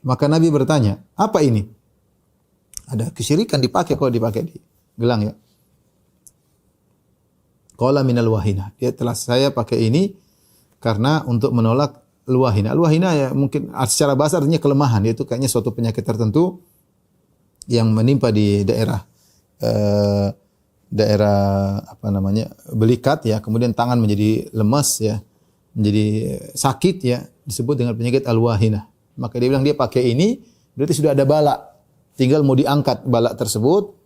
Maka Nabi bertanya, apa ini? Ada kesyirikan dipakai kalau dipakai di gelang ya. Qala minal wahina. Dia telah saya pakai ini karena untuk menolak al-wahina. Al-wahina ya mungkin secara bahasa artinya kelemahan, yaitu kayaknya suatu penyakit tertentu yang menimpa di daerah apa namanya? Belikat ya, kemudian tangan menjadi lemas ya, menjadi sakit ya, disebut dengan penyakit al-wahina. Maka dia bilang dia pakai ini berarti sudah ada bala. Tinggal mau diangkat bala tersebut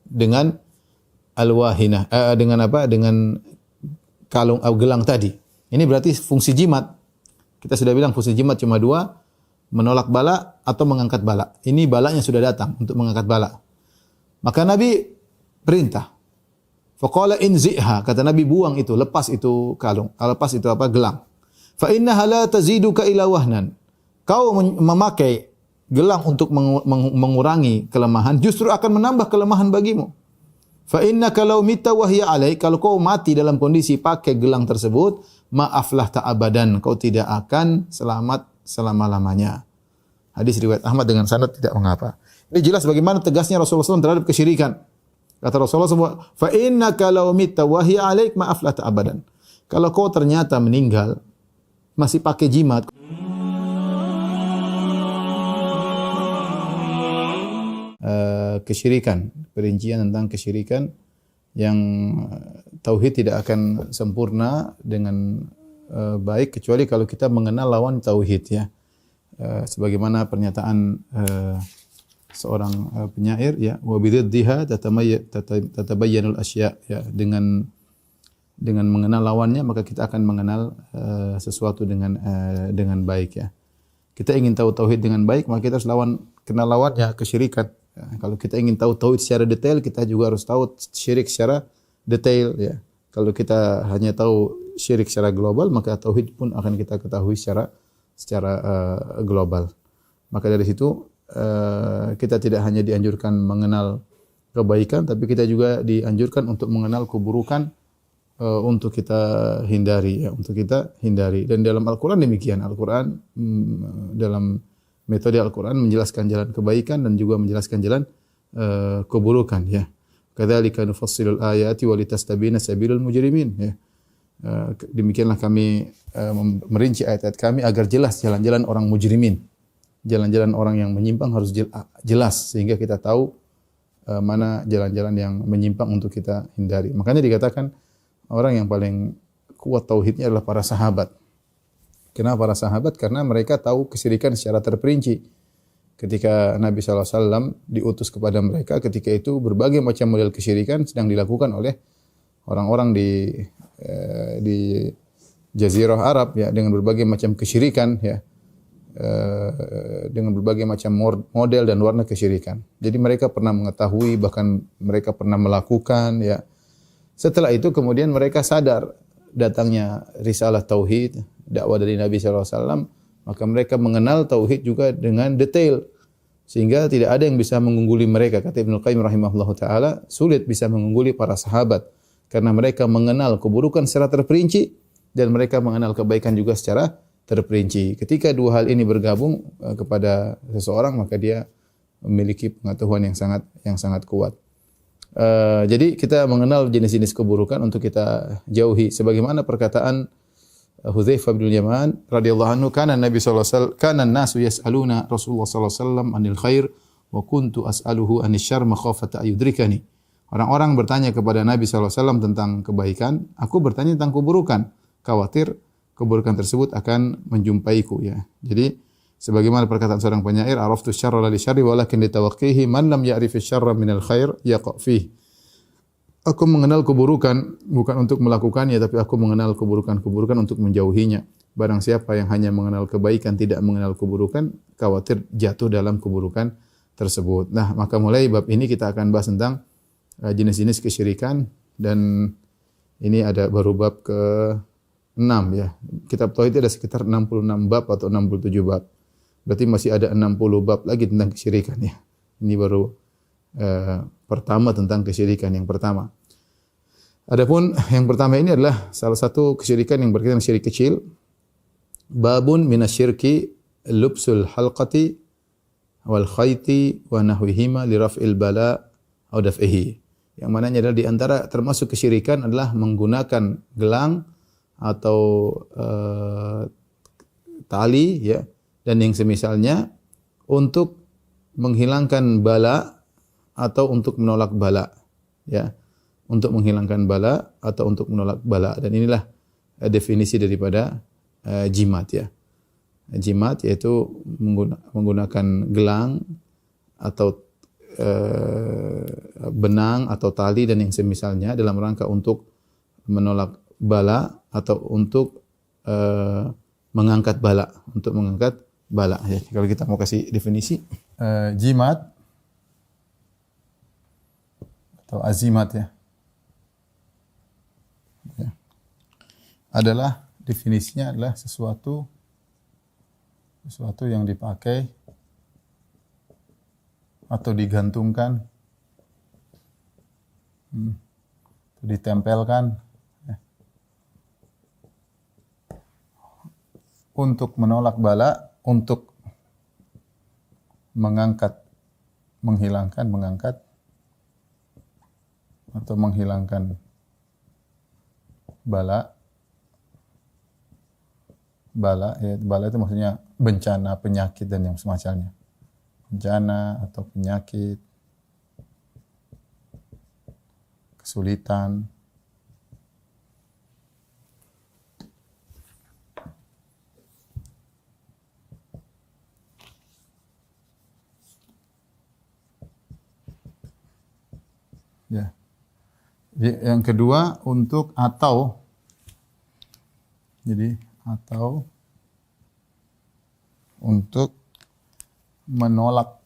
dengan al-wahinah, dengan apa? Dengan kalung gelang tadi. Ini berarti fungsi jimat. Kita sudah bilang fungsi jimat cuma dua, menolak bala atau mengangkat bala. Ini balanya sudah datang untuk mengangkat bala. Maka Nabi perintah. Faqala inzi'ha, kata Nabi buang itu, lepas itu kalung, lepas itu apa? Gelang. Fa innaha la taziduka ila wahnan. Kau memakai gelang untuk mengurangi kelemahan, justru akan menambah kelemahan bagimu. Fa innaka law mitta wa hiya alaik, kalau kau mati dalam kondisi pakai gelang tersebut, maaflah ta'abadan, kau tidak akan selamat selama-lamanya. Hadis riwayat Ahmad dengan sanad tidak mengapa. Ini jelas bagaimana tegasnya Rasulullah SAW terhadap kesyirikan. Kata Rasulullah SAW, fa innaka law mitta wa hiya alaik maaflah ta'abadan. Kalau kau ternyata meninggal masih pakai jimat, kesyirikan, perincian tentang kesyirikan yang tauhid tidak akan sempurna dengan baik kecuali kalau kita mengenal lawan tauhid ya. Sebagaimana pernyataan seorang penyair ya, wa bididdiha tatabayyanul asya ya, dengan mengenal lawannya maka kita akan mengenal sesuatu dengan baik ya. Kita ingin tahu tauhid dengan baik maka kita harus kenal lawannya kesyirikan. Ya, kalau kita ingin tahu tauhid secara detail, kita juga harus tahu syirik secara detail ya. Kalau kita hanya tahu syirik secara global, maka tauhid pun akan kita ketahui secara global. Maka dari situ kita tidak hanya dianjurkan mengenal kebaikan, tapi kita juga dianjurkan untuk mengenal keburukan untuk kita hindari ya, untuk kita hindari. Dan dalam Al-Qur'an demikian. Al-Qur'an dalam metode Al-Qur'an menjelaskan jalan kebaikan dan juga menjelaskan jalan keburukan ya. Kadzalika nufassilul ayati wa litastabina sabilul mujrimin ya. Demikianlah kami merinci ayat-ayat kami agar jelas jalan-jalan orang mujrimin. Jalan-jalan orang yang menyimpang harus jelas sehingga kita tahu mana jalan-jalan yang menyimpang untuk kita hindari. Makanya dikatakan orang yang paling kuat tauhidnya adalah para sahabat. Kenapa para sahabat? Karena mereka tahu kesyirikan secara terperinci. Ketika Nabi SAW diutus kepada mereka, ketika itu berbagai macam model kesyirikan sedang dilakukan oleh orang-orang di Jazirah Arab ya, dengan berbagai macam kesyirikan ya, dengan berbagai macam model dan warna kesyirikan. Jadi mereka pernah mengetahui, bahkan mereka pernah melakukan ya. Setelah itu kemudian mereka sadar datangnya risalah tauhid, dakwah dari Nabi SAW, maka mereka mengenal tauhid juga dengan detail sehingga tidak ada yang bisa mengungguli mereka. Kata Ibnu Qayyim rahimahullahu taala, sulit bisa mengungguli para sahabat karena mereka mengenal keburukan secara terperinci dan mereka mengenal kebaikan juga secara terperinci. Ketika dua hal ini bergabung kepada seseorang, maka dia memiliki pengetahuan yang sangat kuat. Jadi kita mengenal jenis-jenis keburukan untuk kita jauhi. Sebagaimana perkataan Hudzaifah bin Yaman radhiyallahu anhu, kana Nabi sallallahu alaihi wasallam kana an-nasu yas'aluna Rasulullah sallallahu alaihi wasallam anil khair wa kuntu as'aluhu anis syarr makhafata ayudrikani. Orang-orang bertanya kepada Nabi sallallahu alaihi wasallam tentang kebaikan, aku bertanya tentang keburukan, khawatir keburukan tersebut akan menjumpaiku ya. Jadi sebagaimana perkataan seorang penyair, araftu syarra li syarri walakin litawaqqihi man lam ya'rif syarra minal khair yaqa fihi. Aku mengenal keburukan bukan untuk melakukannya, tapi aku mengenal keburukan-keburukan untuk menjauhinya. Barang siapa yang hanya mengenal kebaikan tidak mengenal keburukan, khawatir jatuh dalam keburukan tersebut. Nah, maka mulai bab ini kita akan bahas tentang jenis-jenis kesyirikan, dan ini ada baru bab ke-6 ya. Kitab tauhid ada sekitar 66 bab atau 67 bab. Berarti masih ada 60 bab lagi tentang kesyirikan ya. Ini baru pertama tentang kesyirikan yang pertama. Adapun yang pertama ini adalah salah satu kesyirikan yang berkaitan dengan syirik kecil. Babun minasyirki lubsul halqati wal khayti wa nahwihima li raf'il bala aw daf'ihi. Yang mananya adalah di antara termasuk kesyirikan adalah menggunakan gelang atau tali ya dan yang semisalnya untuk menghilangkan bala atau untuk menolak bala ya. Untuk menghilangkan bala atau untuk menolak bala, dan inilah definisi daripada jimat ya. Jimat yaitu menggunakan gelang atau benang atau tali dan yang semisalnya dalam rangka untuk menolak bala atau untuk mengangkat bala, untuk mengangkat bala ya. Kalau kita mau kasih definisi jimat atau azimat ya, adalah definisinya adalah sesuatu yang dipakai atau digantungkan, ditempelkan ya, untuk menolak bala, untuk mengangkat atau menghilangkan bala ya, bala itu maksudnya bencana, penyakit dan yang semacamnya. Bencana atau penyakit, kesulitan. Ya. Yang kedua untuk atau. Jadi atau untuk menolak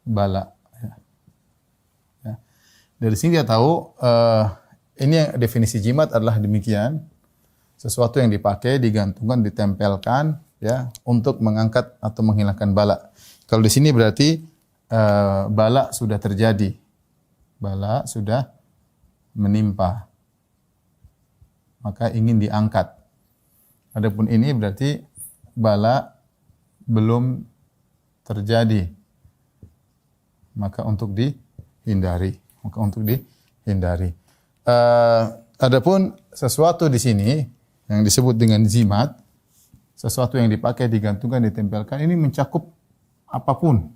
bala. Ya. Ya. Dari sini dia tahu ini definisi jimat adalah demikian, sesuatu yang dipakai, digantungkan, ditempelkan, ya, untuk mengangkat atau menghilangkan bala. Kalau di sini berarti bala sudah terjadi, bala sudah menimpa, maka ingin diangkat. Adapun ini berarti bala belum terjadi, maka untuk dihindari. Adapun sesuatu di sini yang disebut dengan zimat, sesuatu yang dipakai, digantungkan, ditempelkan, ini mencakup apapun.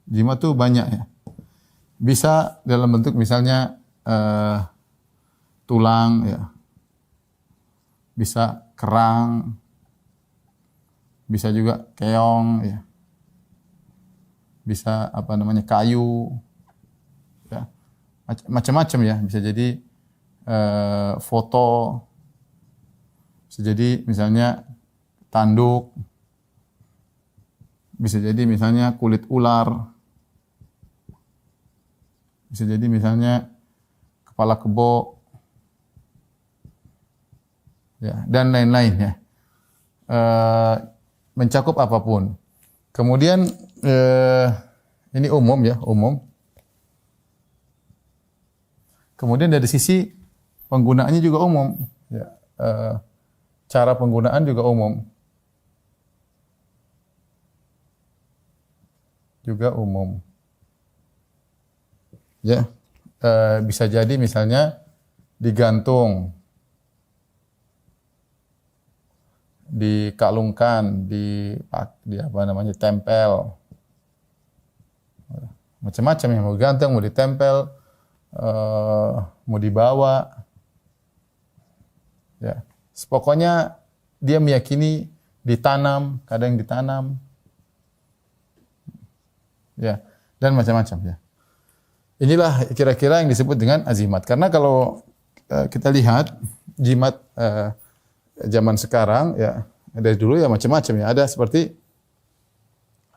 Jimat itu banyak ya. Bisa dalam bentuk misalnya tulang ya, bisa kerang, bisa juga keong ya, bisa kayu ya, macam-macam ya. Bisa jadi foto, bisa jadi misalnya tanduk, bisa jadi misalnya kulit ular, bisa jadi misalnya kepala kebo, ya, dan lain-lain ya. Mencakup apapun. Kemudian ini umum ya, umum. Kemudian dari sisi penggunaannya juga umum. Ya, cara penggunaan juga umum. Ya, bisa jadi misalnya digantung, dikalungkan, tempel, macam-macam yang mau digantung, mau ditempel, mau dibawa, ya. Pokoknya dia meyakini ditanam, kadang ditanam, ya, dan macam-macam ya. Inilah kira-kira yang disebut dengan azimat. Karena kalau kita lihat jimat zaman sekarang ya, dari dulu ya macam-macam ya. Ada seperti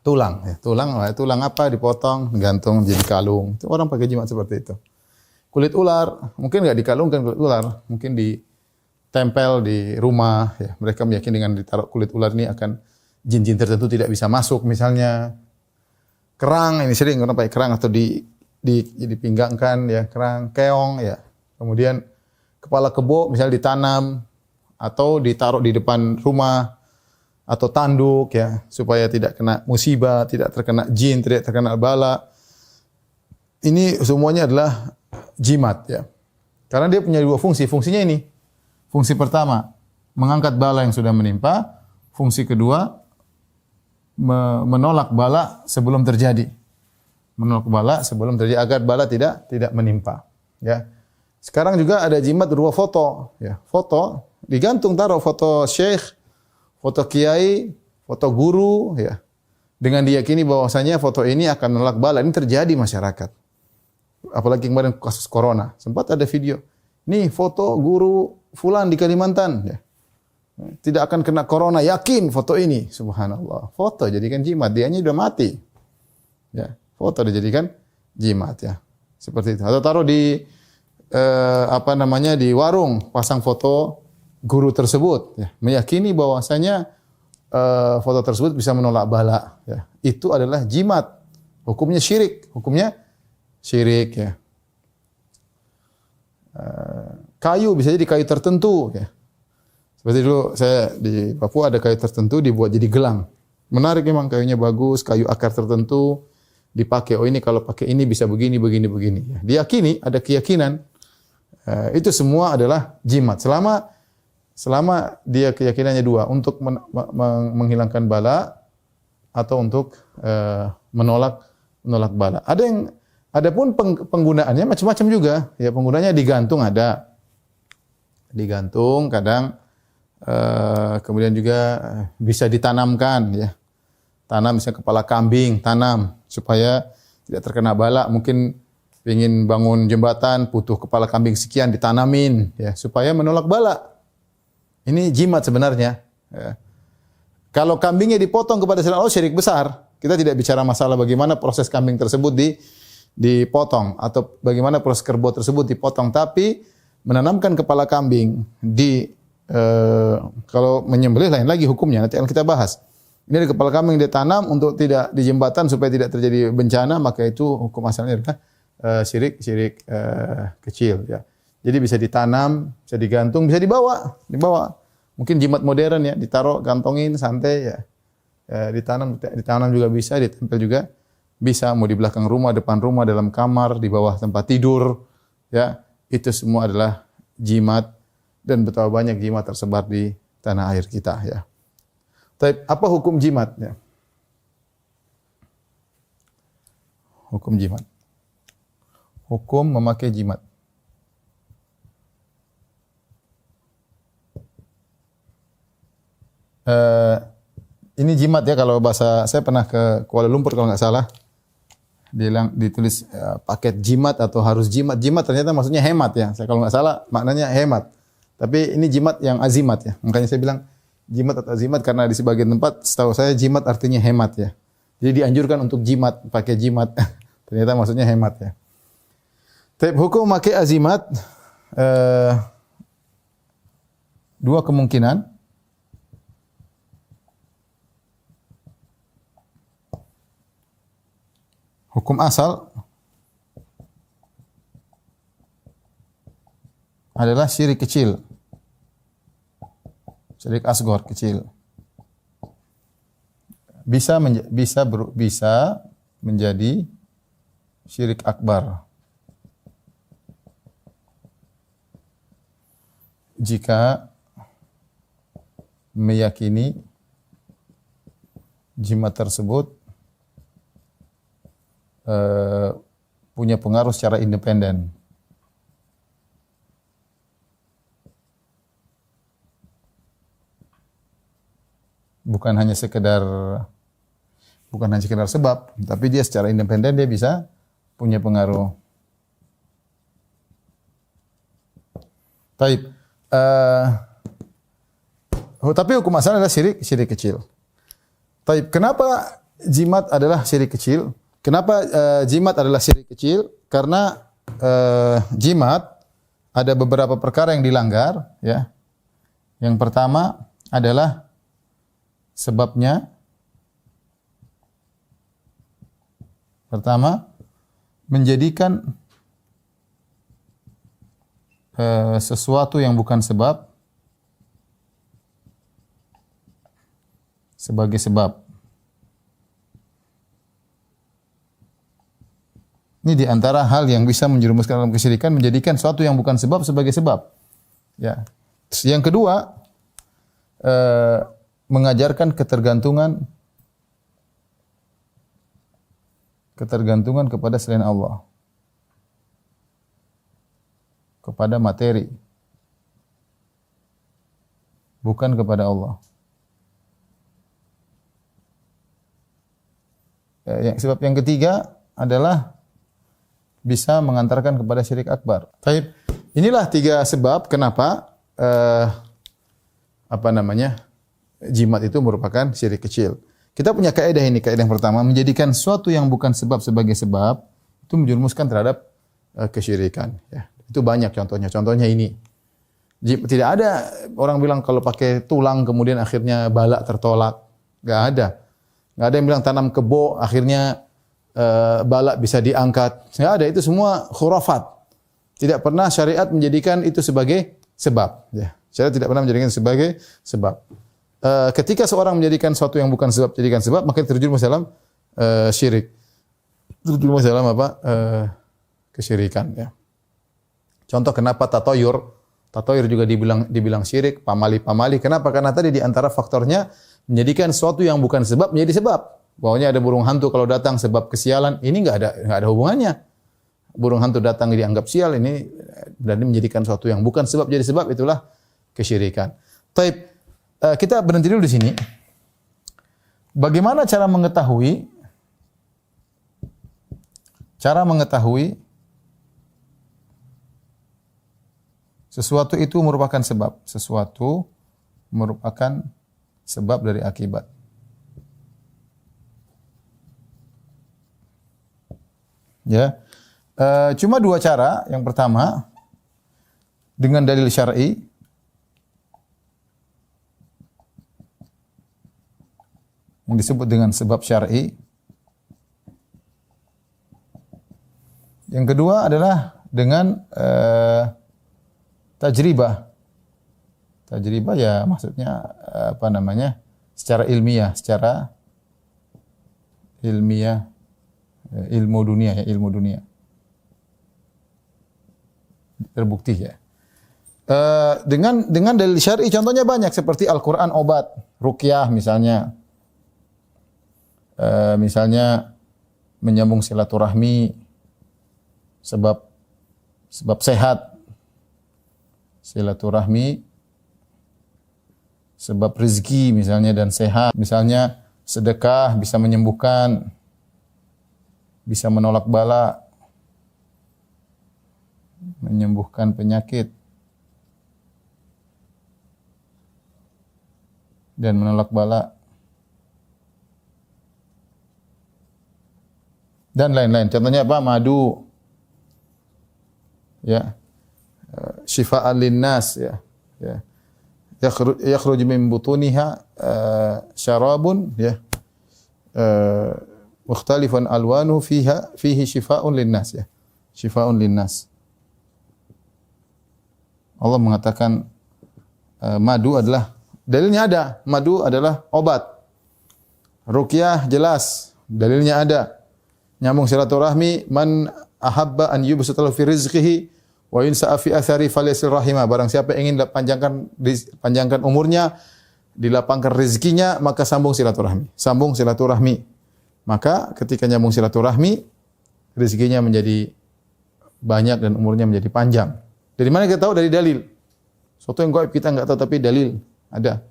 tulang ya. Tulang apa dipotong, gantung jadi kalung. Itu orang pakai jimat seperti itu. Kulit ular, mungkin enggak dikalungkan kulit ular, mungkin ditempel di rumah ya. Mereka meyakini dengan ditaruh kulit ular ini akan jin-jin tertentu tidak bisa masuk misalnya. Kerang, ini sering orang pakai kerang atau dipinggangkan ya, kerang, keong ya. Kemudian kepala kebo misalnya ditanam atau ditaruh di depan rumah atau tanduk ya, supaya tidak kena musibah, tidak terkena jin, tidak terkena bala. Ini semuanya adalah jimat ya. Karena dia punya dua fungsi. Fungsinya ini. Fungsi pertama, mengangkat bala yang sudah menimpa. Fungsi kedua, menolak bala sebelum terjadi. Menolak bala sebelum terjadi agar bala tidak menimpa. Ya. Sekarang juga ada jimat berupa foto. Ya. Foto digantung, taruh foto syekh, foto kiai, foto guru. Ya. Dengan diyakini bahwasanya foto ini akan menolak bala. Ini terjadi masyarakat. Apalagi kemarin kasus corona. Sempat ada video. Nih foto guru fulan di Kalimantan. Ya. Tidak akan kena corona, yakin foto ini. Subhanallah. Foto jadikan jimat, dianya sudah mati. Ya, foto dijadikan jimat ya. Seperti itu. Atau taruh di di warung, pasang foto guru tersebut ya. Meyakini bahwasanya foto tersebut bisa menolak bala ya. Itu adalah jimat. Hukumnya syirik ya. Kayu bisa jadi kayu tertentu ya. Seperti dulu saya di Papua ada kayu tertentu dibuat jadi gelang. Menarik memang, kayunya bagus, kayu akar tertentu dipakai. Oh ini kalau pakai ini bisa begini. Ya. Diyakini, ada keyakinan. Itu semua adalah jimat. Selama dia keyakinannya dua, untuk menghilangkan bala atau untuk menolak bala. Adapun penggunaannya macam-macam juga. Ya, penggunaannya digantung ada. Digantung kadang kemudian juga bisa ditanamkan ya. Tanam misalnya kepala kambing, tanam supaya tidak terkena bala. Mungkin ingin bangun jembatan, butuh kepala kambing sekian, ditanamin ya supaya menolak bala. Ini jimat sebenarnya ya. Kalau kambingnya dipotong kepada selain Allah, syirik besar. Kita tidak bicara masalah bagaimana proses kambing tersebut dipotong atau bagaimana proses kerbau tersebut dipotong, tapi menanamkan kepala kambing kalau menyembelih lain lagi hukumnya, nanti akan kita bahas. Ini kepala kambing ditanam untuk tidak di jembatan supaya tidak terjadi bencana, maka itu hukum asalnya adalah syirik kecil ya. Jadi bisa ditanam, bisa digantung, bisa dibawa. Mungkin jimat modern ya, ditaruh, gantongin, santai ya. Ditanam juga bisa, ditempel juga bisa, mau di belakang rumah, depan rumah, dalam kamar, di bawah tempat tidur ya. Itu semua adalah jimat. Dan betapa banyak jimat tersebar di tanah air kita ya. Tapi apa hukum jimat ya? Hukum jimat. Hukum memakai jimat. Ini jimat ya, kalau bahasa saya pernah ke Kuala Lumpur kalau nggak salah. Ditulis paket jimat atau harus jimat. Jimat ternyata maksudnya hemat ya. Saya kalau nggak salah maknanya hemat. Tapi ini jimat yang azimat ya. Makanya saya bilang jimat atau azimat karena di sebagian tempat setahu saya jimat artinya hemat ya. Jadi dianjurkan untuk jimat, pakai jimat. Ternyata maksudnya hemat ya. Tapi hukum pakai azimat dua kemungkinan. Hukum asal adalah syirik kecil. Syirik asghar kecil. Bisa menjadi syirik akbar jika meyakini jimat tersebut punya pengaruh secara independen. Bukan hanya sekedar sebab, tapi dia secara independen dia bisa punya pengaruh. Taib. Tapi hukum asal adalah syirik kecil. Taib. Kenapa jimat adalah syirik kecil? Kenapa jimat adalah syirik kecil? Karena jimat ada beberapa perkara yang dilanggar, ya. Yang pertama adalah sebabnya. Pertama, menjadikan sesuatu yang bukan sebab sebagai sebab. Ini di antara hal yang bisa menjerumuskan dalam kesyirikan, menjadikan sesuatu yang bukan sebab sebagai sebab. Ya. Terus yang kedua, mengajarkan ketergantungan kepada selain Allah, kepada materi, bukan kepada Allah. Sebab yang ketiga adalah bisa mengantarkan kepada syirik akbar. Baik, inilah 3 sebab kenapa jimat itu merupakan syirik kecil. Kita punya kaidah ini, kaidah yang pertama, menjadikan sesuatu yang bukan sebab sebagai sebab itu menjerumuskan terhadap kesyirikan. Ya, itu banyak contohnya. Contohnya ini, tidak ada orang bilang kalau pakai tulang kemudian akhirnya bala tertolak. Enggak ada. Enggak ada yang bilang tanam kebo akhirnya bala bisa diangkat. Enggak ada, itu semua khurafat. Tidak pernah syariat menjadikan itu sebagai sebab. Ya, syariat tidak pernah menjadikan sebagai sebab. Ketika seorang menjadikan sesuatu yang bukan sebab jadikan sebab, maka terjerumus dalam syirik. Terjerumus dalam kesyirikan. Ya. Contoh kenapa tatoyur juga dibilang syirik, pamali. Kenapa? Karena tadi di antara faktornya menjadikan sesuatu yang bukan sebab menjadi sebab. Bahwanya ada burung hantu kalau datang sebab kesialan, ini enggak ada hubungannya. Burung hantu datang dianggap sial, ini berarti menjadikan sesuatu yang bukan sebab jadi sebab, itulah kesyirikan. Taib, kita berhenti dulu di sini. Bagaimana cara mengetahui sesuatu itu merupakan sebab, sesuatu merupakan sebab dari akibat. Ya, cuma 2 cara. Yang pertama dengan dalil syar'i, yang disebut dengan sebab syar'i. Yang kedua adalah dengan tajribah. Tajribah ya maksudnya secara ilmiah, ilmu dunia. Terbukti ya. Dengan dalil syar'i contohnya banyak seperti Al-Qur'an obat, ruqyah misalnya. Misalnya menyambung silaturahmi, sebab sehat. Silaturahmi, sebab rezeki misalnya dan sehat. Misalnya sedekah bisa menyembuhkan, bisa menolak bala, menyembuhkan penyakit, dan menolak bala, dan lain-lain. Contohnya apa? Madu, ya, syifaan linnas, ya, yakhruj min butuniha syarabun, ya, mukhtalifan alwanuhu fihi shifaa'un linnas, ya, shifaa'un linnas. Allah mengatakan madu adalah, dalilnya ada, madu adalah obat. Ruqyah jelas, dalilnya ada. Nyambung silaturahmi, man ahabba an yubsata lahu fi rizqihi wa yunsa'a fi athari falyasil rahimah. Barang siapa ingin panjangkan umurnya, dilapangkan rezekinya, maka sambung silaturahmi. Sambung silaturahmi. Maka ketika nyambung silaturahmi, rezekinya menjadi banyak dan umurnya menjadi panjang. Dari mana kita tahu? Dari dalil. Sesuatu yang gaib kita enggak tahu tapi dalil ada.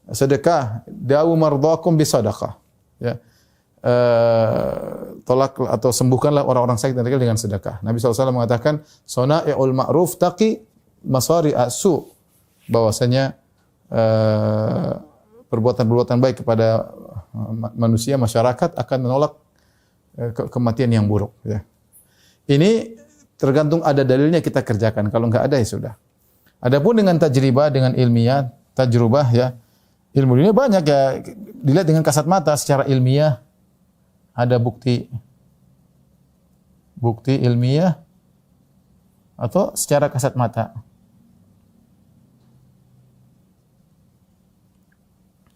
Sedekah, dawu mardhakum bisadaqah. Ya. Tolak atau sembuhkanlah orang-orang sakit dan dengan sedekah. Nabi SAW mengatakan, "Sana'i'ul ma'ruf taqi masari'a su." Bahwasanya perbuatan-perbuatan baik kepada manusia, masyarakat akan menolak kematian yang buruk, ya. Ini tergantung ada dalilnya kita kerjakan. Kalau enggak ada ya sudah. Adapun dengan tajribah, dengan ilmiah, tajrubah, ya. Ilmu dunia banyak ya, dilihat dengan kasat mata secara ilmiah. Ada bukti ilmiah atau secara kasat mata.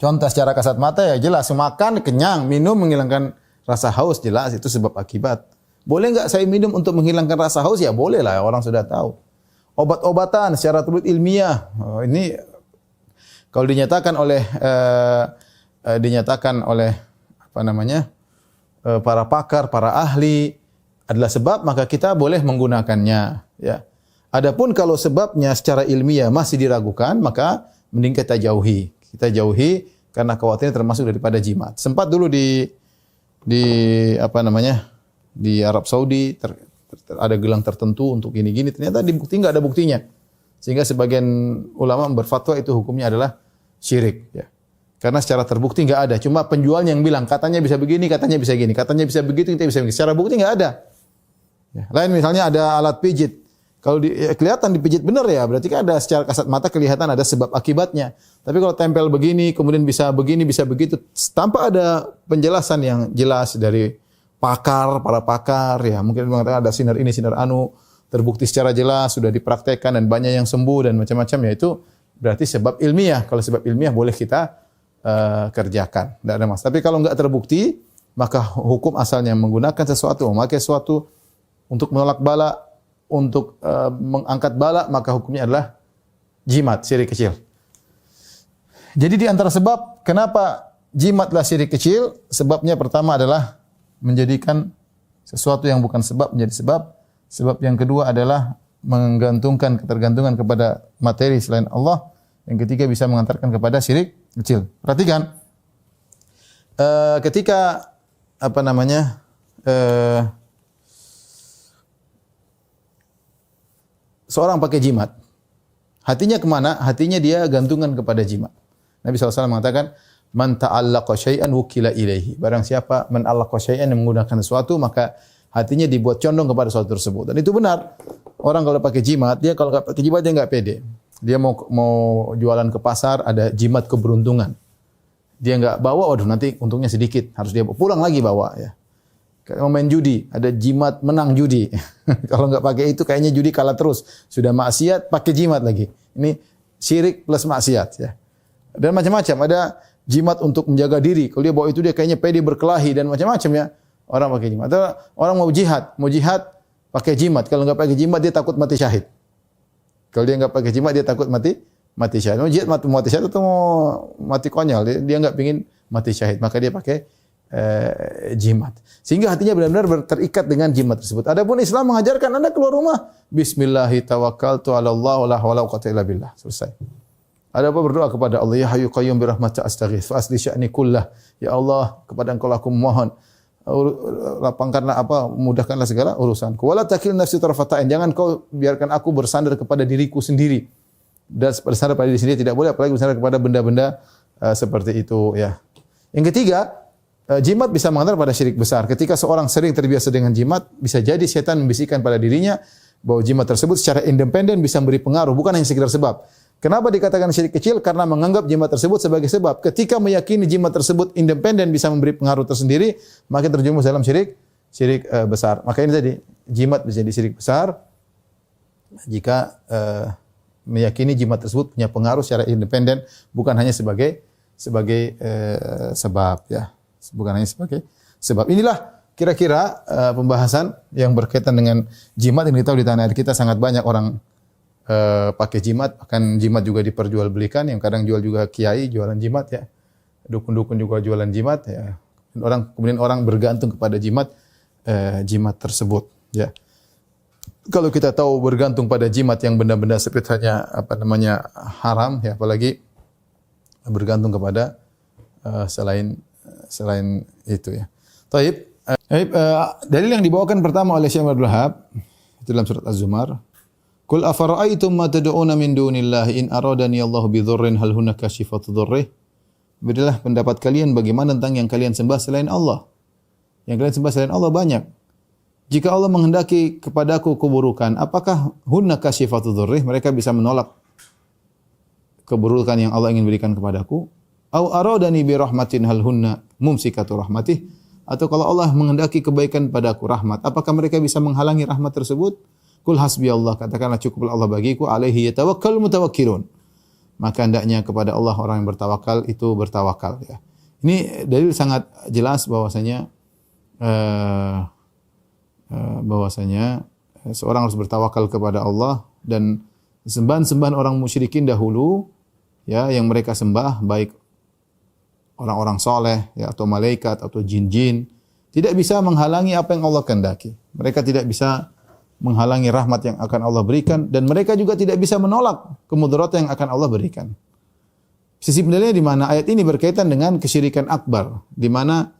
Contoh secara kasat mata ya jelas, makan kenyang, minum menghilangkan rasa haus, jelas itu sebab akibat. Boleh enggak saya minum untuk menghilangkan rasa haus? Ya boleh lah, orang sudah tahu. Obat-obatan secara turut ilmiah, ini kalau dinyatakan oleh apa namanya para pakar, para ahli adalah sebab, maka kita boleh menggunakannya. Ya. Adapun kalau sebabnya secara ilmiah masih diragukan, maka mending kita jauhi. Kita jauhi karena khawatirnya termasuk daripada jimat. Sempat dulu di apa namanya di Arab Saudi ada gelang tertentu untuk gini-gini, ternyata dibukti enggak ada buktinya. Sehingga sebagian ulama berfatwa itu hukumnya adalah syirik. Ya. Karena secara terbukti enggak ada. Cuma penjualnya yang bilang katanya bisa begini, katanya bisa gini, katanya bisa begitu, kita bisa begini. Secara bukti enggak ada. Ya. Lain misalnya ada alat pijit. Kalau kelihatan dipijit benar ya, berarti kan ada secara kasat mata kelihatan ada sebab akibatnya. Tapi kalau tempel begini, kemudian bisa begini, bisa begitu, tanpa ada penjelasan yang jelas dari pakar, para pakar, ya mungkin mengatakan ada sinar ini, sinar anu, terbukti secara jelas, sudah dipraktekkan dan banyak yang sembuh dan macam-macam, ya itu berarti sebab ilmiah. Kalau sebab ilmiah boleh kita kerjakan, tidak ada masalah. Tapi kalau enggak terbukti, maka hukum asalnya menggunakan sesuatu, memakai sesuatu untuk menolak bala, untuk mengangkat bala, maka hukumnya adalah jimat, syirik kecil. Jadi di antara sebab kenapa jimatlah syirik kecil, sebabnya pertama adalah menjadikan sesuatu yang bukan sebab menjadi sebab. Sebab yang kedua adalah menggantungkan ketergantungan kepada materi selain Allah. Yang ketiga bisa mengantarkan kepada syirik kecil. Perhatikan, ketika apa namanya seorang pakai jimat, hatinya kemana? Hatinya dia gantungan kepada jimat. Nabi SAW mengatakan, man ta'allaqa syai'an wukila ilaihi. Barang siapa man allaqa syai'an yang menggunakan sesuatu, maka hatinya dibuat condong kepada sesuatu tersebut. Dan itu benar. Orang kalau pakai jimat, dia kalau pakai jimat dia enggak pede. Dia mau jualan ke pasar, ada jimat keberuntungan. Dia enggak bawa, waduh nanti untungnya sedikit, harus dia pulang lagi bawa ya. Kalau main judi, ada jimat menang judi. Kalau enggak pakai itu kayaknya judi kalah terus. Sudah maksiat, pakai jimat lagi. Ini syirik plus maksiat ya. Dan macam-macam, ada jimat untuk menjaga diri. Kalau dia bawa itu dia kayaknya pede berkelahi dan macam-macam ya. Orang pakai jimat. Atau orang mau jihad pakai jimat. Kalau enggak pakai jimat dia takut mati syahid. Kalau dia enggak pakai jimat dia takut mati syahid. Mau jihad mati syahid atau mau mati konyol, dia enggak pengin mati syahid, maka dia pakai jimat. Sehingga hatinya benar-benar terikat dengan jimat tersebut. Adapun Islam mengajarkan Anda keluar rumah, bismillahi tawakkaltu 'ala Allah la haula wala quwwata illa billah. Selesai. Ada apa berdoa kepada Allah, ya hayyu qayyum bi rahmatika astaghits fa asli sya'ni kullah. Ya Allah, kepada Engkau aku memohon, lapangkanlah mudahkanlah segala urusanku. Wala takil nafsi tarfatain, jangan kau biarkan aku bersandar kepada diriku sendiri. Dan bersandar pada diri sendiri tidak boleh, apalagi bersandar kepada benda-benda seperti itu ya. Yang ketiga, jimat bisa mengantar pada syirik besar. Ketika seorang sering terbiasa dengan jimat, bisa jadi setan membisikkan pada dirinya bahwa jimat tersebut secara independen bisa memberi pengaruh, bukan hanya sekedar sebab. Kenapa dikatakan syirik kecil? Karena menganggap jimat tersebut sebagai sebab. Ketika meyakini jimat tersebut independen bisa memberi pengaruh tersendiri, maka terjerumus dalam syirik besar. Maka ini tadi, jimat bisa jadi syirik besar jika meyakini jimat tersebut punya pengaruh secara independen, bukan hanya sebagai sebab ya. Bukan hanya sebagai sebab. Inilah kira-kira pembahasan yang berkaitan dengan jimat. Yang kita tahu di tanah air kita sangat banyak orang pakai jimat, bahkan jimat juga diperjualbelikan, yang kadang jual juga kiai jualan jimat ya. Dukun-dukun juga jualan jimat ya. Kemudian orang bergantung kepada jimat tersebut ya. Kalau kita tahu bergantung pada jimat yang benda-benda sepertinya haram ya, apalagi bergantung kepada selain itu ya. Taib. Dalil yang dibawakan pertama oleh Syekh Abdul Wahab dalam surat Az-Zumar, Qul afara'aytum ma tad'una min dunillahi in aradani Allahu bidhurrin hal hunaka kashifatu dhurrih. Berilah pendapat kalian bagaimana tentang yang kalian sembah selain Allah. Yang kalian sembah selain Allah banyak. Jika Allah menghendaki kepadaku keburukan, apakah hunaka kashifatu dhurrih? Mereka bisa menolak keburukan yang Allah ingin berikan kepadaku. Au aradani bi rahmatin hal hunna mumsikatu rahmatih. Atau kalau Allah menghendaki kebaikan padaku rahmat, apakah mereka bisa menghalangi rahmat tersebut? Qul hasbiyallah, katakanlah cukuplah Allah bagiku, alaihi yatawakkalul mutawakkilun. Maka hendaknya kepada Allah orang yang bertawakal itu bertawakal ya. Ini dalil sangat jelas bahwasanya seorang harus bertawakal kepada Allah, dan sembahan-sembahan orang musyrikin dahulu ya yang mereka sembah baik orang-orang soleh ya atau malaikat atau jin-jin tidak bisa menghalangi apa yang Allah kehendaki. Mereka tidak bisa menghalangi rahmat yang akan Allah berikan, dan mereka juga tidak bisa menolak kemudaratan yang akan Allah berikan. Sisi pendalilannya di mana ayat ini berkaitan dengan kesyirikan akbar, di mana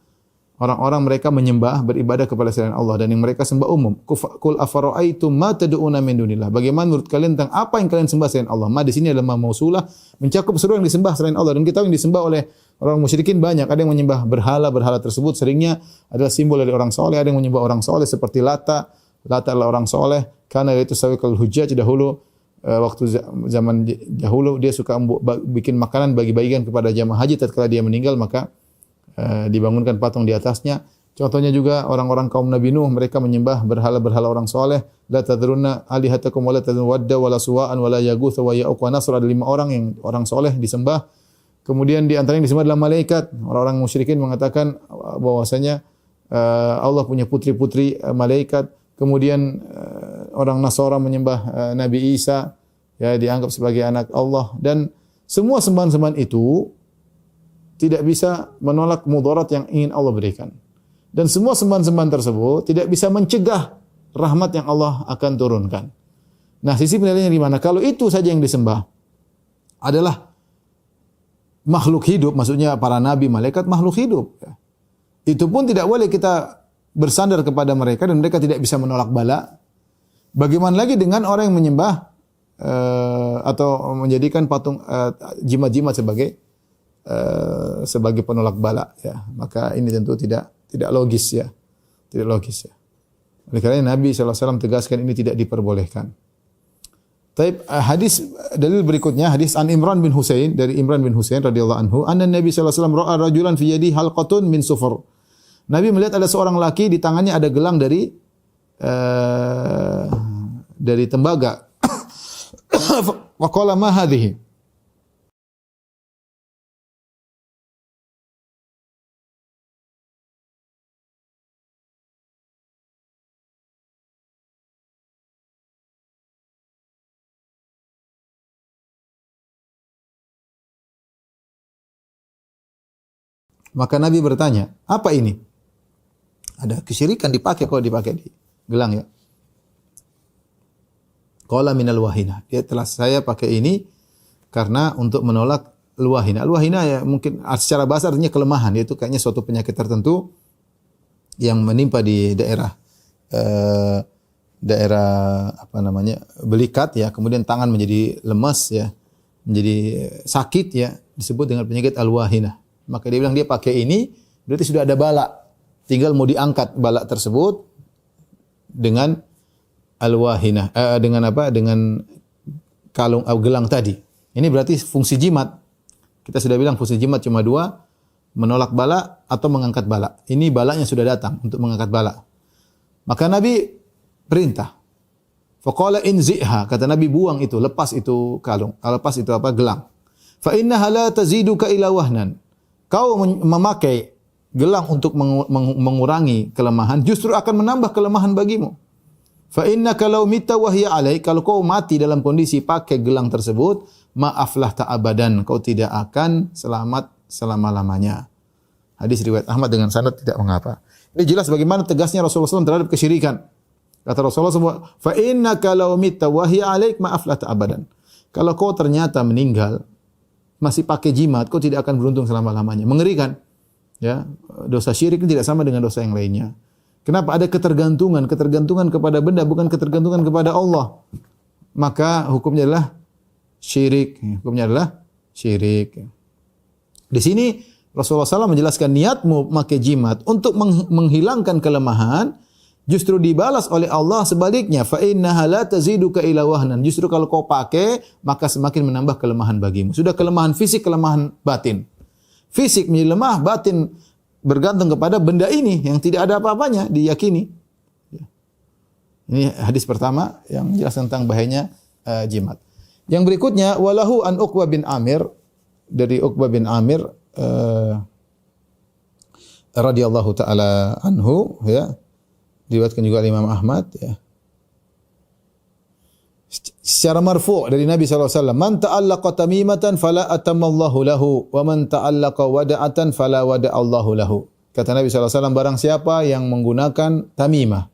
orang-orang mereka menyembah beribadah kepada selain Allah dan yang mereka sembah umum. Qul afara'aitum ma tad'una min dunillah. Bagaimana menurut kalian tentang apa yang kalian sembah selain Allah? Ma di sini adalah mausulah, mencakup seluruh yang disembah selain Allah, dan kita tahu yang disembah oleh orang musyrikin banyak. Ada yang menyembah berhala tersebut seringnya adalah simbol dari orang soleh. Ada yang menyembah orang soleh seperti Lata adalah orang soleh, karena itu sawikal hujjaj dahulu, waktu zaman dahulu dia suka bikin makanan bagi-bagikan kepada jamaah haji tatkala dia meninggal, maka dibangunkan patung di atasnya. Contohnya juga orang-orang kaum Nabi Nuh, mereka menyembah berhala orang soleh. La tadrunna alihatakum wa la tadrun wadda wa la suwa'an wa la yaghutha wa ya'uq wa nasr. Ada 5 orang yang orang soleh disembah. Kemudian di antara yang disembah adalah malaikat. Orang-orang musyrikin mengatakan bahwasanya Allah punya putri-putri malaikat. Kemudian orang Nasara menyembah Nabi Isa, ya dianggap sebagai anak Allah, dan semua sembahan-sembahan itu tidak bisa menolak mudarat yang ingin Allah berikan. Dan semua sembahan-sembahan tersebut tidak bisa mencegah rahmat yang Allah akan turunkan. Nah, sisi penilaiannya di mana? Kalau itu saja yang disembah adalah makhluk hidup, maksudnya para nabi, malaikat, makhluk hidup. Itu pun tidak boleh kita bersandar kepada mereka dan mereka tidak bisa menolak bala. Bagaimana lagi dengan orang yang menyembah atau menjadikan patung jimat-jimat sebagai penolak bala ya. Maka ini tentu tidak logis ya. Tidak logis ya. Oleh karena Nabi SAW tegaskan ini tidak diperbolehkan. Taib hadis dalil berikutnya, hadis an Imran bin Husain, dari Imran bin Husain radhiyallahu anhu, anna Nabi sallallahu alaihi wasallam ra'a rajulan fi yadihi halqatun min sufur. Nabi melihat ada seorang laki di tangannya ada gelang dari tembaga. Wa qala ma hadhihi? Maka Nabi bertanya, apa ini? Ada kesyirikan dipakai, kalau dipakai di gelang ya. Qala minal wahina. Dia telah saya pakai ini karena untuk menolak al-wahina. Al-wahina ya mungkin secara bahasa artinya kelemahan, yaitu kayaknya suatu penyakit tertentu yang menimpa di daerah belikat ya, kemudian tangan menjadi lemas ya, menjadi sakit ya, disebut dengan penyakit al-wahina. Maka dia bilang dia pakai ini berarti sudah ada bala. Tinggal mau diangkat bala tersebut dengan al-wahinah, dengan apa? Dengan kalung gelang tadi. Ini berarti fungsi jimat. Kita sudah bilang fungsi jimat cuma 2, menolak bala atau mengangkat bala. Ini balanya sudah datang untuk mengangkat bala. Maka Nabi perintah. Faqala inzi'ha, kata Nabi buang itu, lepas itu kalung, lepas itu apa? Gelang. Fa innaha la taziduka ila wahnan. Kau memakai gelang untuk mengurangi kelemahan, justru akan menambah kelemahan bagimu. Fa innaka law mita wa hiya alaik, kalau kau mati dalam kondisi pakai gelang tersebut, maaflah ta'abadan, kau tidak akan selamat selama-lamanya. Hadis riwayat Ahmad dengan sanad tidak mengapa. Ini jelas bagaimana tegasnya Rasulullah SAW terhadap kesyirikan. Kata Rasulullah SAW, fa innaka law mita wa hiya alaik, maaflah ta'abadan. Kalau kau ternyata meninggal masih pakai jimat, kau tidak akan beruntung selama-lamanya. Mengerikan. Ya, dosa syirik ini tidak sama dengan dosa yang lainnya. Kenapa? Ada ketergantungan kepada benda, bukan ketergantungan kepada Allah. Maka hukumnya adalah syirik. Di sini Rasulullah SAW menjelaskan niatmu memakai jimat untuk menghilangkan kelemahan, justru dibalas oleh Allah sebaliknya. Fa innaha la taziduka ila wahnan. Justru kalau kau pakai, maka semakin menambah kelemahan bagimu. Sudah kelemahan fisik, kelemahan batin. Fisik menjadi lemah, batin bergantung kepada benda ini yang tidak ada apa-apanya, diyakini. Ini hadis pertama yang jelas tentang bahayanya jimat. Yang berikutnya walahu an Uqbah bin Amir, dari Uqbah bin Amir radhiyallahu taala anhu, ya. Diriwayatkan juga Imam Ahmad, ya. Secara marfu' dari Nabi SAW, man ta'allaqa tamimatan fala atamallahu lahu wa man ta'allaqa wada'atan fala wada'allahu lahu. Kata Nabi SAW, barang siapa yang menggunakan tamimah,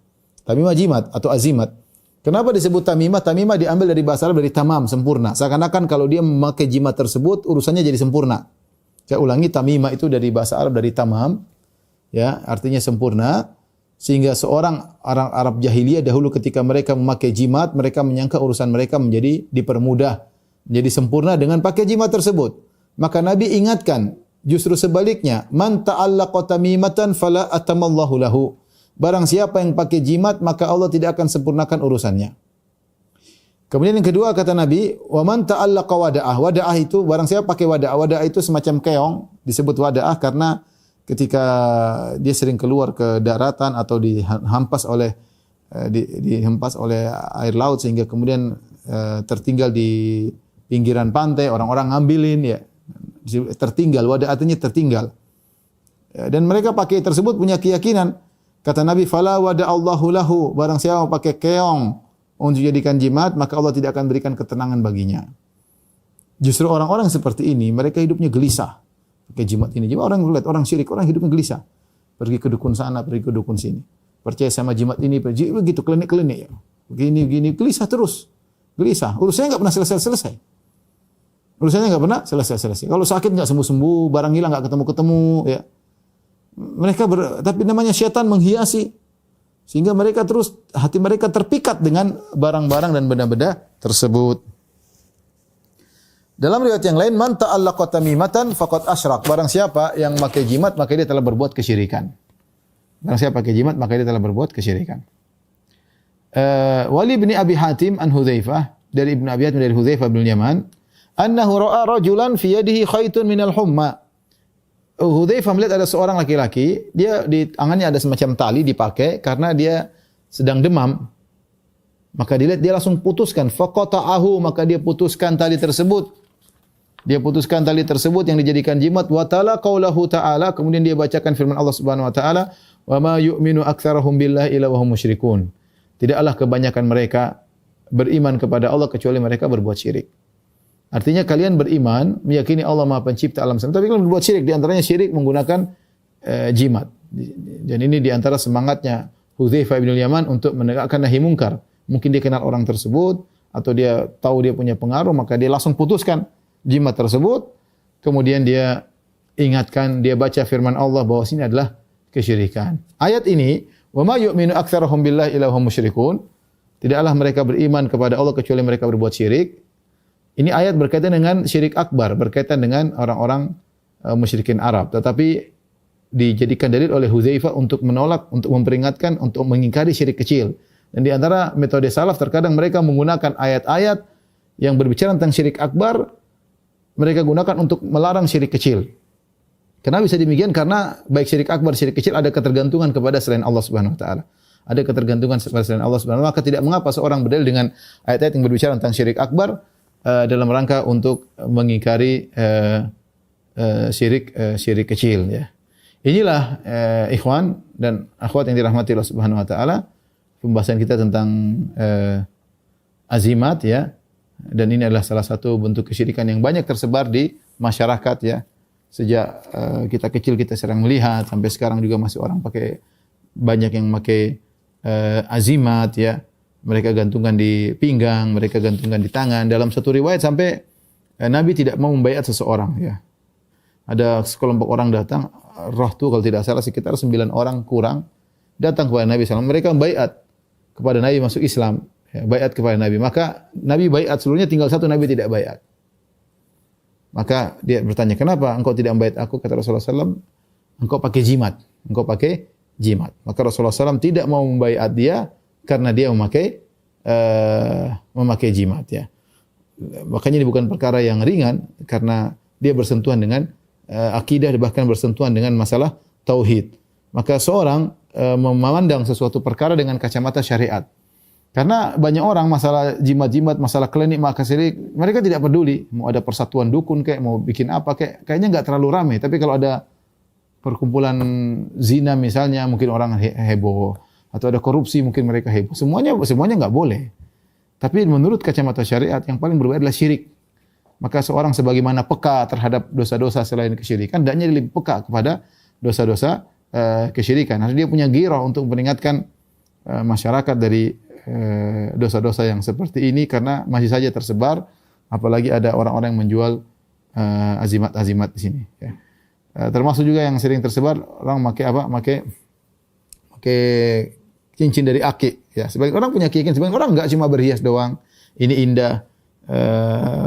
tamimah jimat atau azimat. Kenapa disebut tamimah? Tamimah diambil dari bahasa Arab dari tamam, sempurna. Seakan-akan kalau dia memakai jimat tersebut urusannya jadi sempurna. Saya ulangi, tamimah itu dari bahasa Arab dari tamam, ya, artinya sempurna. Sehingga seorang orang Arab jahiliyah dahulu ketika mereka memakai jimat, mereka menyangka urusan mereka menjadi dipermudah, menjadi sempurna dengan pakai jimat tersebut. Maka Nabi ingatkan, justru sebaliknya, man ta'allaqa tamimatan fala atamallahu lahu. Barang siapa yang pakai jimat, maka Allah tidak akan sempurnakan urusannya. Kemudian yang kedua kata Nabi, wa man ta'allaqa wada'ah. Wada'ah itu barang siapa pakai wada'ah. Wada'ah itu semacam keong, disebut wada'ah karena ketika dia sering keluar ke daratan atau dihempas oleh air laut sehingga kemudian tertinggal di pinggiran pantai, orang-orang ngambilin, ya, tertinggal. Wadah artinya tertinggal. Dan mereka pakai tersebut punya keyakinan, kata Nabi, fala wada Allahu lahu, barang siapa pakai keong untuk jadikan jimat, maka Allah tidak akan berikan ketenangan baginya. Justru orang-orang seperti ini mereka hidupnya gelisah. Pakai jimat ini. Jimat orang lihat orang syirik, orang hidupnya gelisah. Pergi ke dukun sana, pergi ke dukun sini. Percaya sama jimat ini, begitu klinik-klinik, ya. Begini gelisah terus. Gelisah. Urusannya enggak pernah selesai-selesai. Urusannya enggak pernah selesai-selesai. Kalau sakit enggak sembuh-sembuh, barang hilang enggak ketemu-ketemu, ya. Mereka tapi namanya syaitan menghiasi sehingga mereka terus hati mereka terpikat dengan barang-barang dan benda-benda tersebut. Dalam riwayat yang lain, man ta'allaqa tamimatan faqad asyrak. Barang siapa yang memakai jimat, maka dia telah berbuat kesyirikan. Barang siapa pakai jimat, maka dia telah berbuat kesyirikan. Wali bin Abi Hatim an Hudzaifah, dari Ibnu Abi Hatim dari Hudzaifah bin Yaman, annahu ra'a rajulan fi yadihi khaytun minal humma. Hudzaifah melihat ada seorang laki-laki, dia di tangannya ada semacam tali dipakai karena dia sedang demam. Maka dilihat, dia langsung putuskan, faqata'ahu, maka dia putuskan tali tersebut. Dia putuskan tali tersebut yang dijadikan jimat, wa ta'ala qaulahu ta'ala, kemudian dia bacakan firman Allah Subhanahu wa taala, wa ma yu'minu aktsarahum billahi illa wa hum musyrikun. Tidaklah kebanyakan mereka beriman kepada Allah kecuali mereka berbuat syirik. Artinya kalian beriman, meyakini Allah Maha Pencipta alam semesta, tapi kalian berbuat syirik, di antaranya syirik menggunakan jimat. Dan ini di antara semangatnya Hudzaifah bin Yaman untuk menegakkan nahi mungkar. Mungkin dia kenal orang tersebut atau dia tahu dia punya pengaruh, maka dia langsung putuskan jimat tersebut. Kemudian dia ingatkan, dia baca firman Allah bahwa ini adalah kesyirikan. Ayat ini, wa ma yu'minu aktsarahum billahi illa hum musyrikun. Tidaklah mereka beriman kepada Allah kecuali mereka berbuat syirik. Ini ayat berkaitan dengan syirik akbar, berkaitan dengan orang-orang musyrikin Arab. Tetapi dijadikan dalil oleh Hudzaifah untuk menolak, untuk memperingatkan, untuk mengingkari syirik kecil. Dan di antara metode salaf terkadang mereka menggunakan ayat-ayat yang berbicara tentang syirik akbar, mereka gunakan untuk melarang syirik kecil. Kenapa bisa demikian? Karena baik syirik akbar, syirik kecil ada ketergantungan kepada selain Allah Subhanahu wa taala. Ada ketergantungan kepada selain Allah Subhanahu wa taala, maka tidak mengapa seorang berdalil dengan ayat-ayat yang berbicara tentang syirik akbar dalam rangka untuk mengingkari syirik kecil, ya. Inilah ikhwan dan akhwat yang dirahmati Allah Subhanahu wa taala, pembahasan kita tentang azimat, ya. Dan ini adalah salah satu bentuk kesyirikan yang banyak tersebar di masyarakat, ya. Sejak kita kecil kita sering melihat, sampai sekarang juga masih orang banyak yang pakai azimat, ya. Mereka gantungkan di pinggang, mereka gantungkan di tangan. Dalam satu riwayat sampai Nabi tidak mau membaiat seseorang, ya. Ada sekelompok orang datang, roh itu kalau tidak salah sekitar 9 orang kurang, datang kepada Nabi SAW. Mereka membaiat kepada Nabi masuk Islam. Ya, baiat kepada Nabi. Maka Nabi baiat seluruhnya, tinggal satu Nabi tidak baiat. Maka dia bertanya, kenapa engkau tidak membaiat aku? Kata Rasulullah SAW, engkau pakai jimat. Engkau pakai jimat. Maka Rasulullah SAW tidak mau membaiat dia karena dia memakai jimat, ya. Makanya ini bukan perkara yang ringan karena dia bersentuhan dengan akidah, bahkan bersentuhan dengan masalah tauhid. Maka seorang memandang sesuatu perkara dengan kacamata syariat. Karena banyak orang masalah jimat-jimat, masalah klinik, maka syirik, mereka tidak peduli. Mau ada persatuan dukun kayak, mau bikin apa kayak, kayaknya nggak terlalu ramai. Tapi kalau ada perkumpulan zina misalnya, mungkin orang heboh. Atau ada korupsi, mungkin mereka heboh. Semuanya nggak boleh. Tapi menurut kacamata syariat, yang paling berbahaya adalah syirik. Maka seorang sebagaimana peka terhadap dosa-dosa selain kesyirikan, hendaknya lebih peka kepada dosa-dosa kesyirikan. Harus dia punya ghirah untuk memperingatkan masyarakat dari dosa-dosa yang seperti ini karena masih saja tersebar, apalagi ada orang-orang yang menjual azimat-azimat di sini. Ya. Termasuk juga yang sering tersebar orang pakai apa? Pakai cincin dari akik. Ya, sebagian orang punya keyakinan, sebagian orang enggak, cuma berhias doang. Ini indah,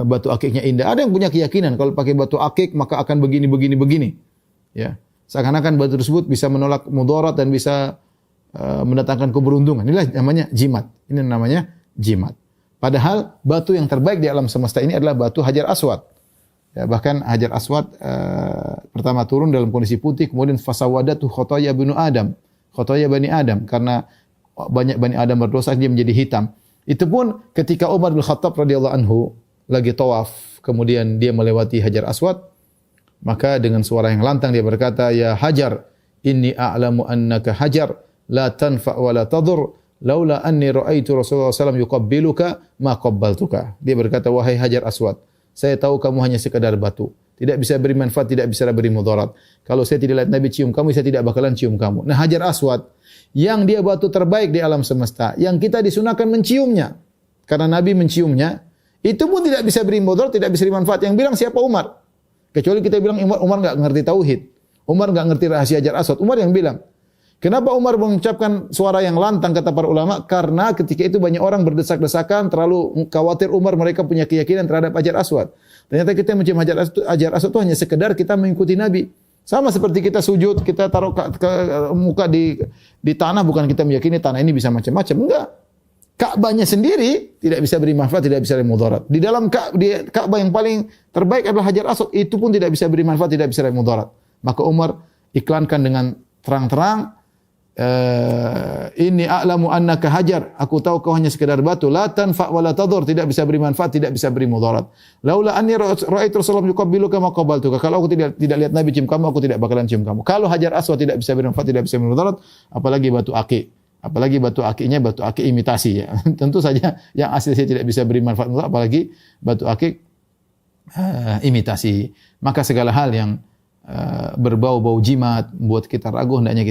batu akiknya indah. Ada yang punya keyakinan kalau pakai batu akik maka akan begini. Ya, seakan-akan batu tersebut bisa menolak mudarat dan bisa mendatangkan keberuntungan. Inilah namanya jimat. Ini namanya jimat. Padahal batu yang terbaik di alam semesta ini adalah batu Hajar Aswad. Ya, bahkan Hajar Aswad pertama turun dalam kondisi putih, kemudian fasawadatu khotoya bani Adam, karena banyak Bani Adam berdosa dia menjadi hitam. Itu pun ketika Umar bin Khattab radhiyallahu anhu lagi tawaf, kemudian dia melewati Hajar Aswad, maka dengan suara yang lantang dia berkata, "Ya Hajar, inni a'lamu annaka hajar la tanfa wa la tadur, laula anni ra'aitu Rasulullah SAW yuqabbiluka ma qabbaltuka." Dia berkata, "Wahai Hajar Aswad, saya tahu kamu hanya sekadar batu, tidak bisa beri manfaat, tidak bisa beri mudarat. Kalau saya tidak lihat Nabi cium kamu, saya tidak bakalan cium kamu." Nah, Hajar Aswad yang dia batu terbaik di alam semesta, yang kita disunahkan menciumnya karena Nabi menciumnya, itu pun tidak bisa beri mudarat, tidak bisa beri manfaat. Yang bilang siapa? Umar. Kecuali kita bilang Umar enggak ngerti tauhid. Umar enggak ngerti rahasia Hajar Aswad. Umar yang bilang. Kenapa Umar mengucapkan suara yang lantang kata para ulama? Karena ketika itu banyak orang berdesak-desakan, terlalu khawatir Umar mereka punya keyakinan terhadap Hajar Aswad. Ternyata kita mencium Hajar Aswad itu hanya sekedar kita mengikuti Nabi. Sama seperti kita sujud, kita taruh muka di tanah, bukan kita meyakini tanah ini bisa macam-macam. Enggak. Ka'bahnya sendiri tidak bisa beri manfaat, tidak bisa beri mudarat. Di dalam Ka'bah yang paling terbaik adalah Hajar Aswad, itu pun tidak bisa beri manfaat, tidak bisa beri mudarat. Maka Umar iklankan dengan terang-terang, ini a'lamu annaka hajar, aku tahu kau hanya sekedar batu, la tanfa wa la tadur, tidak bisa beri manfaat, tidak bisa beri mudarat. Laula anni ra'aitu Rasulullah yuqabbiluka ma qabbaltuka, kalau aku tidak lihat Nabi cium kamu, aku tidak bakalan cium kamu. Kalau Hajar Aswad tidak bisa beri manfaat, tidak bisa beri mudarat, apalagi batu akik. Apalagi batu akiknya batu akik imitasi ya. Tentu saja yang asli saya tidak bisa beri manfaat, apalagi batu akik imitasi. Maka segala hal yang berbau-bau jimat buat kita ragu, hendaknya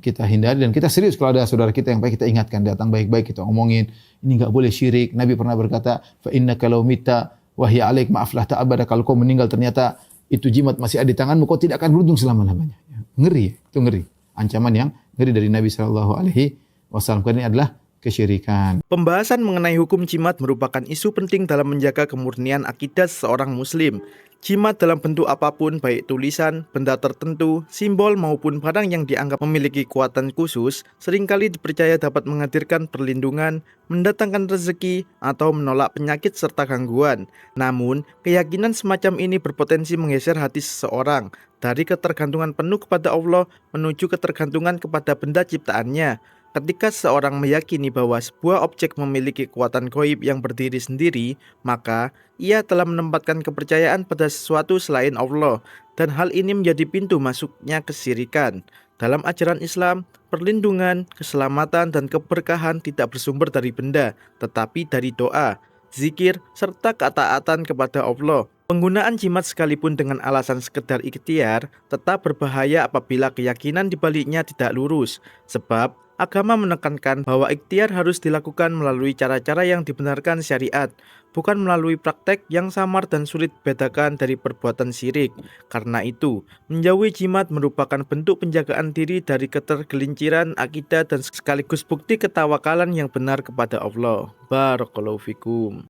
kita hindari dan kita serius. Kalau ada saudara kita yang baik, kita ingatkan, datang baik-baik, kita omongin ini enggak boleh syirik. Nabi pernah berkata, fa innaka law mitta wa hiya alaik ma aflahta abada, kalau kau meninggal ternyata itu jimat masih ada di tanganmu, kau tidak akan beruntung selama-lamanya. Ngeri, itu ngeri. Ancaman yang ngeri dari Nabi sallallahu alaihi wasallam. Karena ini adalah kesyirikan. Pembahasan mengenai hukum jimat merupakan isu penting dalam menjaga kemurnian akidah seorang muslim. Jimat dalam bentuk apapun, baik tulisan, benda tertentu, simbol maupun barang yang dianggap memiliki kekuatan khusus, seringkali dipercaya dapat menghadirkan perlindungan, mendatangkan rezeki, atau menolak penyakit serta gangguan. Namun, keyakinan semacam ini berpotensi menggeser hati seseorang dari ketergantungan penuh kepada Allah menuju ketergantungan kepada benda ciptaannya. Ketika seorang meyakini bahwa sebuah objek memiliki kekuatan gaib yang berdiri sendiri, maka ia telah menempatkan kepercayaan pada sesuatu selain Allah, dan hal ini menjadi pintu masuknya kesyirikan. Dalam ajaran Islam, perlindungan, keselamatan, dan keberkahan tidak bersumber dari benda, tetapi dari doa, zikir, serta ketaatan kepada Allah. Penggunaan jimat sekalipun dengan alasan sekedar ikhtiar tetap berbahaya apabila keyakinan dibaliknya tidak lurus, sebab agama menekankan bahwa ikhtiar harus dilakukan melalui cara-cara yang dibenarkan syariat, bukan melalui praktek yang samar dan sulit dibedakan dari perbuatan syirik. Karena itu, menjauhi jimat merupakan bentuk penjagaan diri dari ketergelinciran akidah dan sekaligus bukti ketawakalan yang benar kepada Allah. Barakallahu fikum.